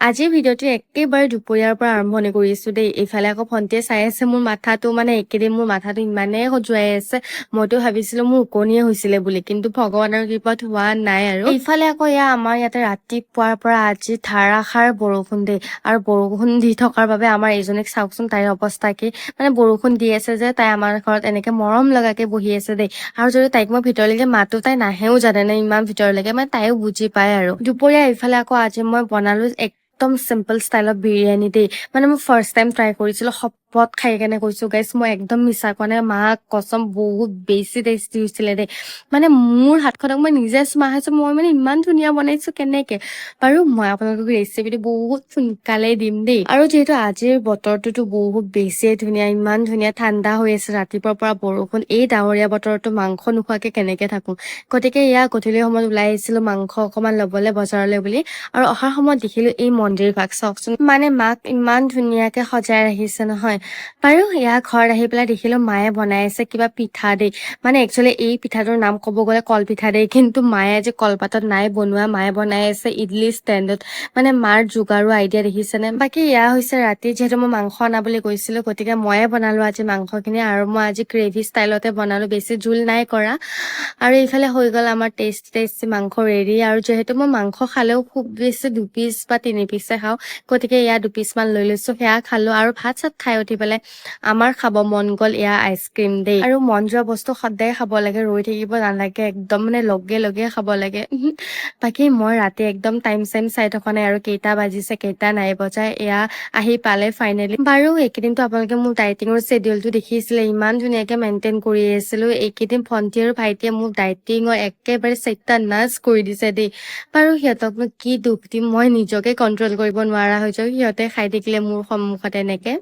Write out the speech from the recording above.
আজিৰ ভিডিঅ'টো একেবাৰে দুপৰীয়াৰ পৰা আৰম্ভণি কৰিছো দেই। এইফালে আকৌ ভণ্টিয়ে চাই আছে মোৰ মাথাটো, মানে এইকেইদিন মোৰ মাথাটো ইমানেই খজুৱাই আছে। মইতো ভাবিছিলো মোৰ ওকণিয়ে হৈছিলে বুলি, কিন্তু ভগৱানৰ কৃপাত হোৱা নাই। আৰু এইফালে আকৌ আমাৰ ইয়াতে ৰাতিপুৱাৰ পৰা আজি ধাৰাসাৰ বৰষুণ দেই। আৰু বৰষুণ দি থকাৰ বাবে আমাৰ এইজনীক চাওকচোন, তাইৰ অৱস্থা কি। মানে বৰষুণ দি আছে যে তাই আমাৰ ঘৰত এনেকে মৰম লগাকে বহি আছে দেই। আৰু যদি তাইক মই ভিতৰলৈকে মাতো, তাই নাহেও জানেনে ইমান ভিতৰলৈকে, মানে তাইও বুজি পায়। আৰু দুপৰীয়া এইফালে আকৌ আজি মই বনালো একদম চিম্পল ষ্টাইলত বিৰিয়ানী দেই। মানে মই ফাৰ্ষ্ট টাইম ট্ৰাই কৰিছিলো, শপত খাই কেনে কৈছো গাইছ, মই একদম মিছা কোৱা নাই, মাক কচম বহুত বেছি টেষ্টি হৈছিলে দেই। মানে মোৰ হাতখনক মই নিজে চুমা খাইছো, মই মানে ইমান ধুনীয়া বনাইছো কেনেকে। বাৰু মই আপোনালোকক ৰেচিপিটো বহুত সোনকালে দিম দেই। আৰু যিহেতু আজিৰ বতৰটোতো বহুত বেছিয়ে ধুনীয়া, ইমান ধুনীয়া ঠাণ্ডা হৈ আছে, ৰাতিপুৱাৰ পৰা বৰষুণ, এই ডাৱৰীয়া বতৰতো মাংস নোখোৱাকে কেনেকে থাকো। গতিকে গধূলি সময়ত ওলাই আহিছিলো মাংস অকমান লবলৈ বজাৰলৈ বুলি। আৰু অহাৰ সময়ত দেখিলো এই মন্দিৰ ভাগ, চাওকচোন মানে মাক ইমান ধুনীয়াকে সজাই ৰাখিছে নহয়। বাৰু ঘৰত আহি পেলাই দেখিলো মায়ে বনাই আছে কিবা পিঠা দেই। মানে একচুৱেলি এই পিঠাটোৰ নাম ক'ব গ'লে কল পিঠা দেই, কিন্তু মায়ে আজি কলপাতত নাই বনোৱা, মায়ে বনাই আছে ইডলি ষ্টেণ্ডত। মানে মাৰ যোগাৰো আইডিয়া দেখিছেনে। বাকী হৈছে ৰাতি, যিহেতু মই মাংস অনা বুলি কৈছিলো, গতিকে ময়ে বনালো আজি মাংসখিনি। আৰু মই আজি গ্ৰেভি ষ্টাইলতে বনালো, বেছি জোল নাই কৰা। আৰু এইফালে হৈ গ'ল আমাৰ টেষ্টি মাংস ৰেডি। আৰু যিহেতু মই মাংস খালেও খুব বেছি 2 পিচ বা 3 পিচে খাওঁ, গতিকে 2 পিচ মান লৈ লৈছো, সেয়া খালো। আৰু ভাত চাত খাই উঠি পেলাই আমাৰ খাব মন গ'ল আইচক্ৰীম দেই। আৰু মন যোৱা বস্তু সদায় খাব লাগে, ৰৈ থাকিব নালাগে, একদম মানে লগে লগে খাব লাগে। বাকী মই ৰাতি একদম টাইম চাইম চাই থকা নাই, আৰু কেইটা বাজিছে কেইটা নাই বজাই, আহি পালে ফাইনেলি। বাৰু এইকেইদিনতো আপোনালোকে মোৰ ডাইটিঙৰ শ্বেডিউলটো দেখিছিলে, ইমান ধুনীয়াকে মেইনটেইন কৰি আছিলো। এইকেইদিন ভন্টি আৰু ভাইটিয়ে মোক ডাইটিঙৰ একেবাৰে সত্যানাশ কৰি দিছে দেই। বাৰু সিহঁতকনো কি দুখ দিম, মই নিজকে কন্ট্ৰল কৰিব নোৱাৰা হৈ যাওঁ, সিহঁতে খাই থাকিলে মোৰ সন্মুখত এনেকে।